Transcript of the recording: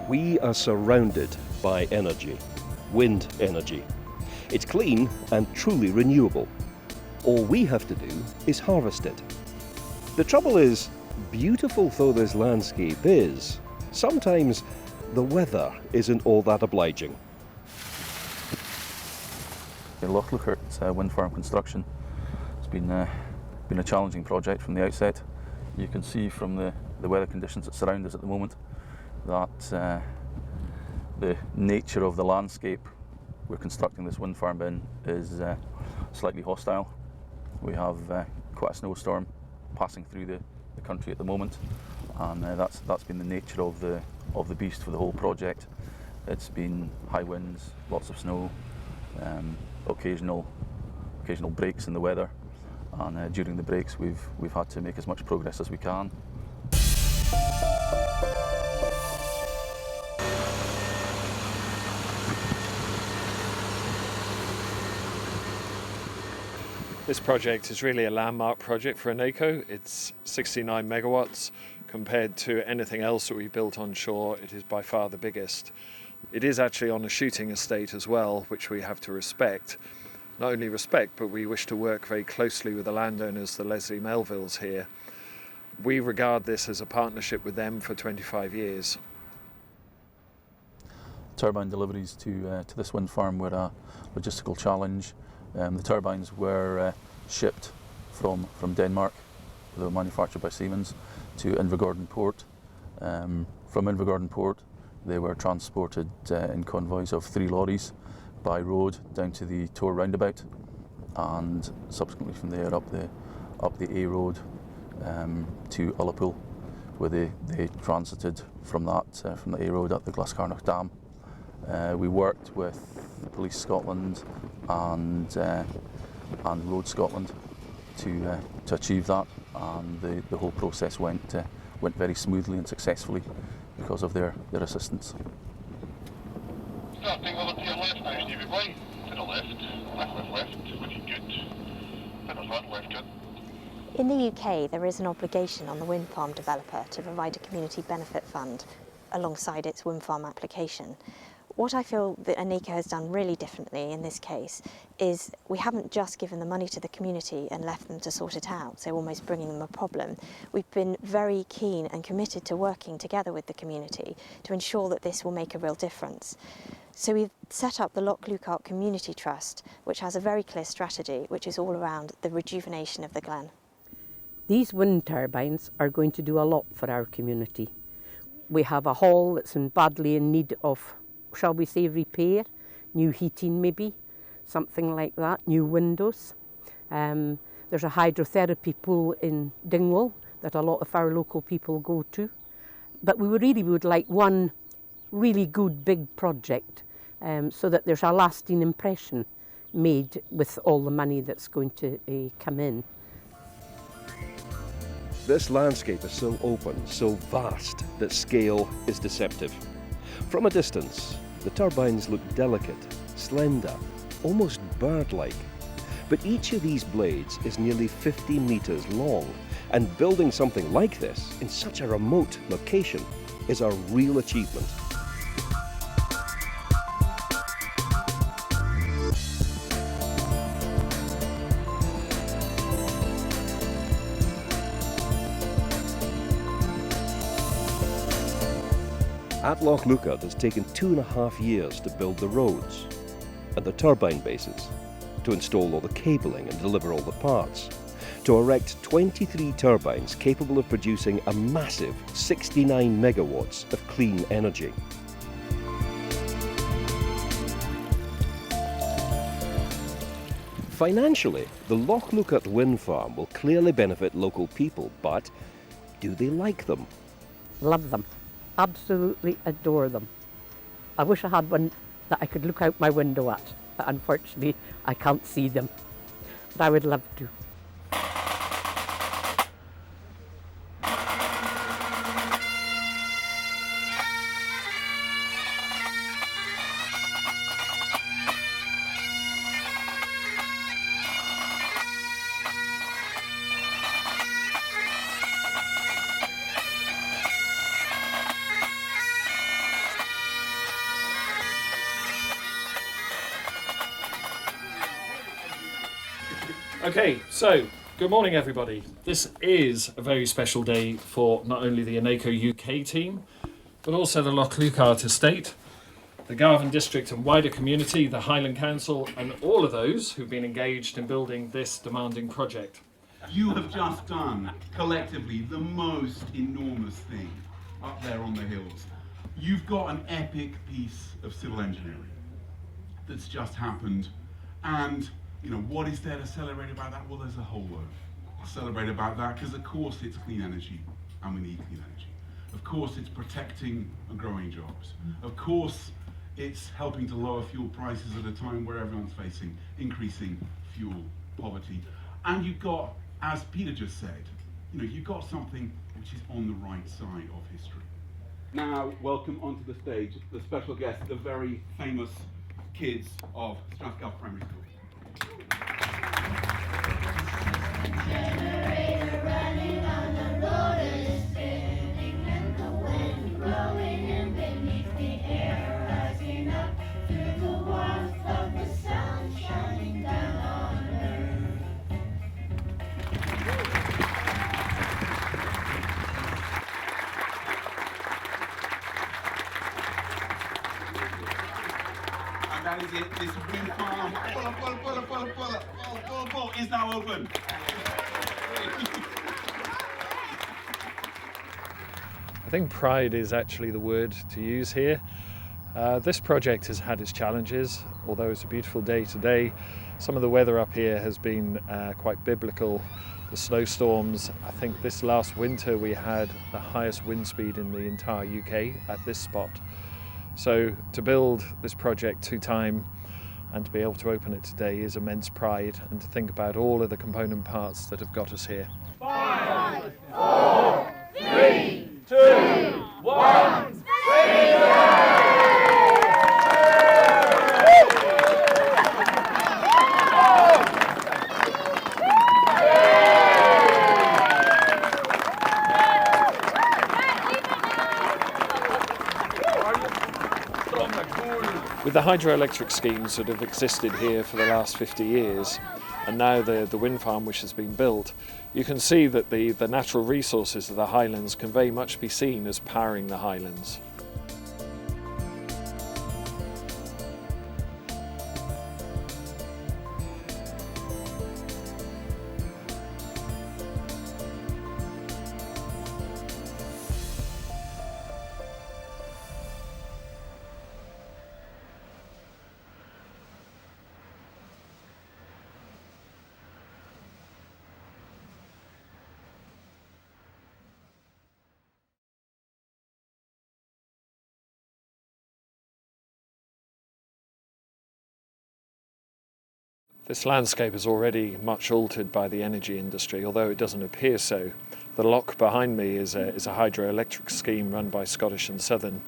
We are surrounded by energy, wind energy. It's clean and truly renewable. All we have to do is harvest it. The trouble is, beautiful though this landscape is, sometimes the weather isn't all that obliging. The Lochluichart wind farm construction has been a challenging project from the outset. You can see from the weather conditions that surround us at the moment that the nature of the landscape we're constructing this wind farm in is slightly hostile. We have quite a snowstorm passing through the country at the moment, and that's been the nature of the beast for the whole project. It's been high winds, lots of snow, occasional breaks in the weather, and during the breaks we've had to make as much progress as we can. This project is really a landmark project for Eneco. It's 69 megawatts. Compared to anything else that we built on shore, it is by far the biggest. It is actually on a shooting estate as well, which we have to respect. Not only respect, but we wish to work very closely with the landowners, the Leslie Melvilles here. We regard this as a partnership with them for 25 years. Turbine deliveries to this wind farm were a logistical challenge. The turbines were shipped from Denmark. They were manufactured by Siemens to Invergordon Port. From Invergordon Port, they were transported in convoys of 3 lorries by road down to the Tor roundabout, and subsequently from there up the A road to Ullapool, where they transited from the A road at the Glascarnoch Dam. We worked with Police Scotland and Road Scotland to achieve that, and the whole process went very smoothly and successfully because of their assistance. Starting over to your left now, Stevie boy. To the left, left, looking good. Finish that, left good. In the UK, there is an obligation on the wind farm developer to provide a community benefit fund alongside its wind farm application. What I feel that Eneco has done really differently in this case is we haven't just given the money to the community and left them to sort it out, so almost bringing them a problem. We've been very keen and committed to working together with the community to ensure that this will make a real difference. So we've set up the Lochluichart Community Trust, which has a very clear strategy, which is all around the rejuvenation of the glen. These wind turbines are going to do a lot for our community. We have a hall that's badly in need of, shall we say, repair, new heating maybe, something like that, new windows. There's a hydrotherapy pool in Dingwall that a lot of our local people go to. But we really would like one really good big project so that there's a lasting impression made with all the money that's going to come in. This landscape is so open, so vast, that scale is deceptive. From a distance, the turbines look delicate, slender, almost bird-like. But each of these blades is nearly 50 meters long, and building something like this in such a remote location is a real achievement. At Lochluichart, it's taken 2.5 years to build the roads and the turbine bases, to install all the cabling and deliver all the parts, to erect 23 turbines capable of producing a massive 69 megawatts of clean energy. Financially, the Lochluichart wind farm will clearly benefit local people, but do they like them? Love them. Absolutely adore them. I wish I had one that I could look out my window at, but unfortunately I can't see them. But I would love to. Okay, so good morning everybody. This is a very special day for not only the Eneco UK team, but also the Lochluichart estate, the Garvan district and wider community, the Highland Council, and all of those who've been engaged in building this demanding project. You have just done, collectively, the most enormous thing up there on the hills. You've got an epic piece of civil engineering that's just happened, and you know, what is there to celebrate about that? Well, there's a whole load to celebrate about that, because of course it's clean energy, and we need clean energy. Of course it's protecting and growing jobs. Of course it's helping to lower fuel prices at a time where everyone's facing increasing fuel poverty. And you've got, as Peter just said, you know, you've got something which is on the right side of history. Now, welcome onto the stage the special guest, the very famous kids of Strathclyde Primary School. Generator running on the road is spinning, and the wind blowing in beneath the air, rising up through the warmth of the sun shining down on earth. And that is it. This wind farm is now open. I think pride is actually the word to use here. This project has had its challenges, although it's a beautiful day today. Some of the weather up here has been quite biblical. The snowstorms, I think this last winter we had the highest wind speed in the entire UK at this spot. So to build this project to time and to be able to open it today is immense pride, and to think about all of the component parts that have got us here. 5, 4, 3, 2, 1, With the hydroelectric schemes that have existed here for the last 50 years, and now the wind farm which has been built, you can see that the natural resources of the Highlands can very much be seen as powering the Highlands. This landscape is already much altered by the energy industry, although it doesn't appear so. The loch behind me is a hydroelectric scheme run by Scottish and Southern,